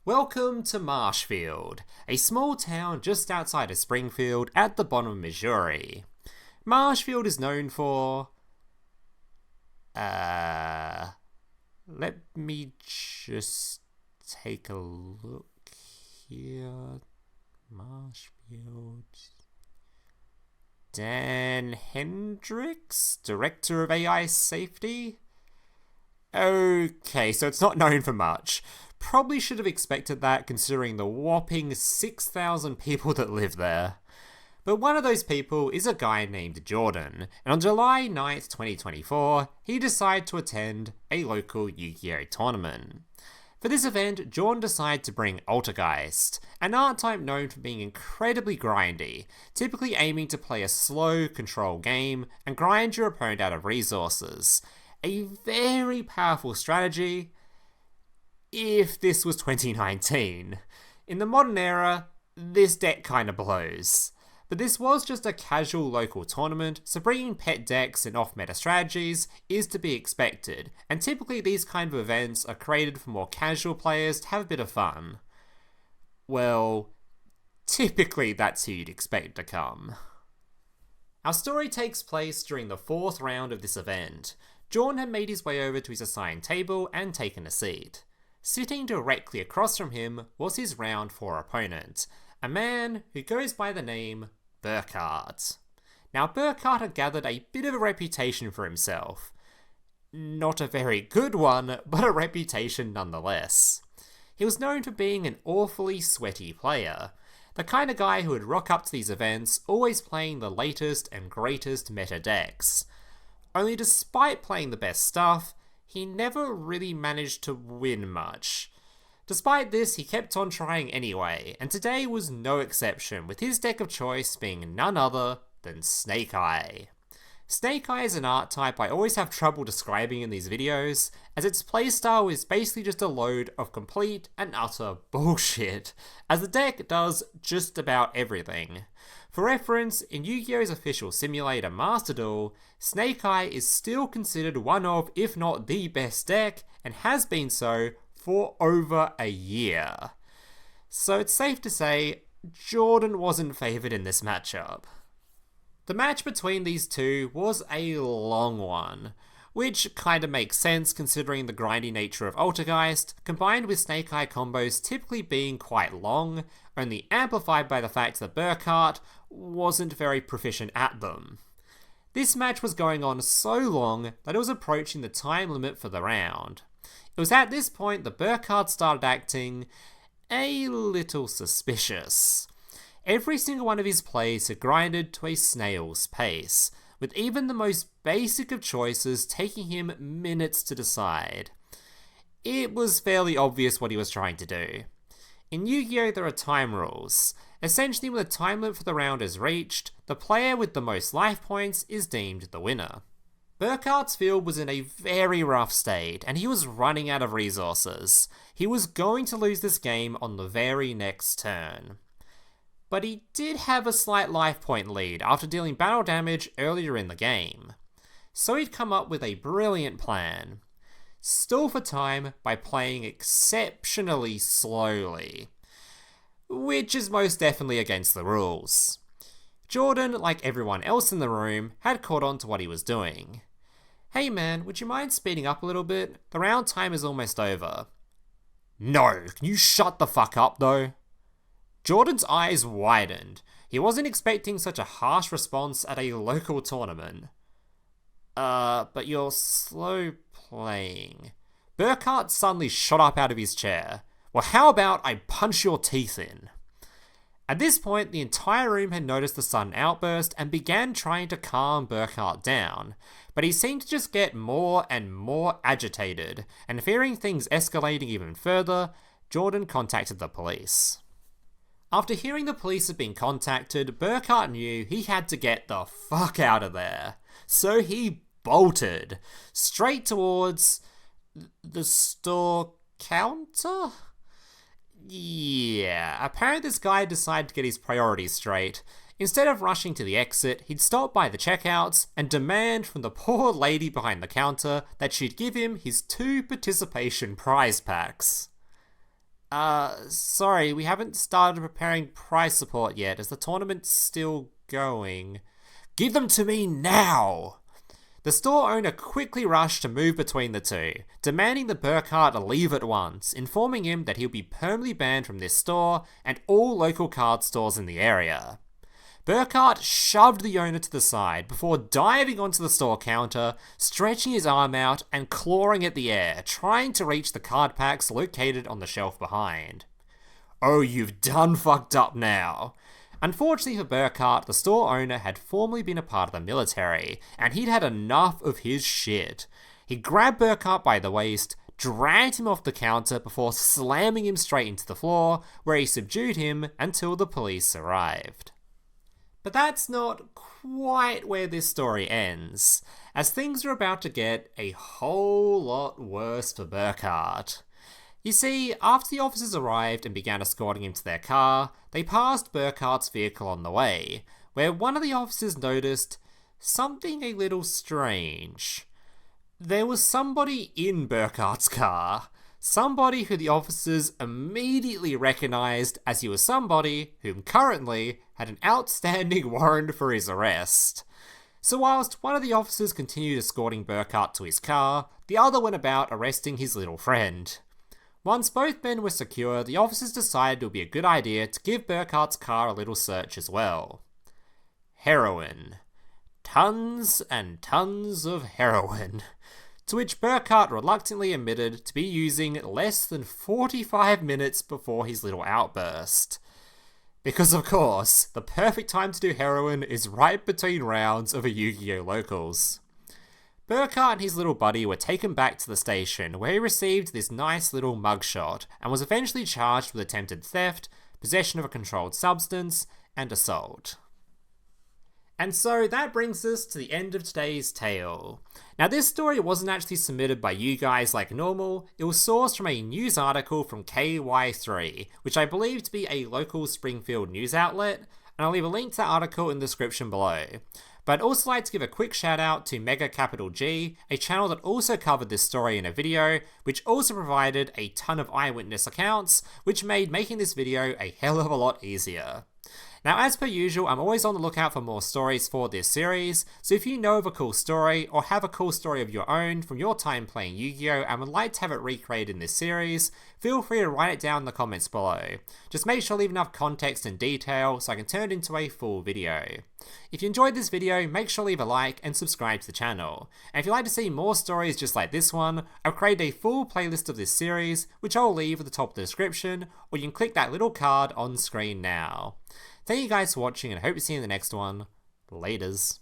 Welcome to Marshfield, a small town just outside of Springfield at the bottom of Missouri. Marshfield is known for... let me just take a look here. Marshfield... Dan Hendricks, Director of AI Safety? Okay, so it's not known for much. Probably should have expected that considering the whopping 6,000 people that live there. But one of those people is a guy named Jordan, and on July 9th, 2024, he decided to attend a local Yu-Gi-Oh! Tournament. For this event, Jordan decided to bring Altergeist, an art type known for being incredibly grindy, typically aiming to play a slow, control game and grind your opponent out of resources. A very powerful strategy, if this was 2019. In the modern era, this deck kinda blows. But this was just a casual local tournament, so bringing pet decks and off-meta strategies is to be expected, and typically these kind of events are created for more casual players to have a bit of fun. Well, typically that's who you'd expect to come. Our story takes place during the 4th round of this event. Jordan had made his way over to his assigned table and taken a seat. Sitting directly across from him was his round 4 opponent, a man who goes by the name Burkhart. Now, Burkhart had gathered a bit of a reputation for himself. Not a very good one, but a reputation nonetheless. He was known for being an awfully sweaty player, the kind of guy who would rock up to these events always playing the latest and greatest meta decks. Only despite playing the best stuff, he never really managed to win much. Despite this, he kept on trying anyway, and today was no exception, with his deck of choice being none other than Snake Eye. Snake Eye is an art type I always have trouble describing in these videos, as its playstyle is basically just a load of complete and utter bullshit, as the deck does just about everything. For reference, in Yu-Gi-Oh's official simulator Master Duel, Snake Eye is still considered one of, if not the best deck, and has been so for over a year. So it's safe to say, Jordan wasn't favoured in this matchup. The match between these two was a long one, which kinda makes sense considering the grindy nature of Altergeist, combined with Snake Eye combos typically being quite long, only amplified by the fact that Burkhart wasn't very proficient at them. This match was going on so long that it was approaching the time limit for the round. It was at this point that Burkhart started acting a little suspicious. Every single one of his plays had grinded to a snail's pace, with even the most basic of choices taking him minutes to decide. It was fairly obvious what he was trying to do. In Yu-Gi-Oh! There are time rules. Essentially, when the time limit for the round is reached, the player with the most life points is deemed the winner. Burkhart's field was in a very rough state, and he was running out of resources. He was going to lose this game on the very next turn. But he did have a slight life point lead after dealing battle damage earlier in the game. So he'd come up with a brilliant plan. Stall for time by playing exceptionally slowly, which is most definitely against the rules. Jordan, like everyone else in the room, had caught on to what he was doing. "Hey man, would you mind speeding up a little bit? The round time is almost over." "No, can you shut the fuck up though?" Jordan's eyes widened. He wasn't expecting such a harsh response at a local tournament. But you're slow playing." Burkhart suddenly shot up out of his chair. "Well, how about I punch your teeth in?" At this point, the entire room had noticed the sudden outburst and began trying to calm Burkhart down, but he seemed to just get more and more agitated, and fearing things escalating even further, Jordan contacted the police. After hearing the police had been contacted, Burkhart knew he had to get the fuck out of there, so he bolted straight towards the store counter? Yeah, apparently this guy decided to get his priorities straight. Instead of rushing to the exit, he'd stop by the checkouts and demand from the poor lady behind the counter that she'd give him his 2 participation prize packs. Sorry, we haven't started preparing prize support yet, as the tournament's still going. Give them to me now! The store owner quickly rushed to move between the two, demanding that Burkhart leave at once, informing him that he'll be permanently banned from this store and all local card stores in the area. Burkhart shoved the owner to the side before diving onto the store counter, stretching his arm out and clawing at the air, trying to reach the card packs located on the shelf behind. Oh, you've done fucked up now. Unfortunately for Burkhart, the store owner had formerly been a part of the military, and he'd had enough of his shit. He grabbed Burkhart by the waist, dragged him off the counter before slamming him straight into the floor, where he subdued him until the police arrived. But that's not quite where this story ends, as things are about to get a whole lot worse for Burkhart. You see, after the officers arrived and began escorting him to their car, they passed Burkhart's vehicle on the way, where one of the officers noticed something a little strange. There was somebody in Burkhart's car, somebody who the officers immediately recognised as he was somebody whom currently had an outstanding warrant for his arrest. So whilst one of the officers continued escorting Burkhart to his car, the other went about arresting his little friend. Once both men were secure, the officers decided it would be a good idea to give Burkhart's car a little search as well. Heroin. Tons and tons of heroin. To which Burkhart reluctantly admitted to be using less than 45 minutes before his little outburst. Because of course, the perfect time to do heroin is right between rounds of a Yu-Gi-Oh! Locals. Burkhart and his little buddy were taken back to the station, where he received this nice little mugshot, and was eventually charged with attempted theft, possession of a controlled substance, and assault. And so that brings us to the end of today's tale. Now this story wasn't actually submitted by you guys like normal, it was sourced from a news article from KY3, which I believe to be a local Springfield news outlet, and I'll leave a link to that article in the description below. But I'd also like to give a quick shout out to Mega Capital G, a channel that also covered this story in a video, which also provided a ton of eyewitness accounts, which made making this video a hell of a lot easier. Now, as per usual, I'm always on the lookout for more stories for this series, so if you know of a cool story, or have a cool story of your own from your time playing Yu-Gi-Oh! And would like to have it recreated in this series, feel free to write it down in the comments below. Just make sure to leave enough context and detail so I can turn it into a full video. If you enjoyed this video, make sure to leave a like and subscribe to the channel. And if you'd like to see more stories just like this one, I've created a full playlist of this series, which I'll leave at the top of the description, or you can click that little card on screen now. Thank you guys for watching and I hope to see you in the next one. Laters.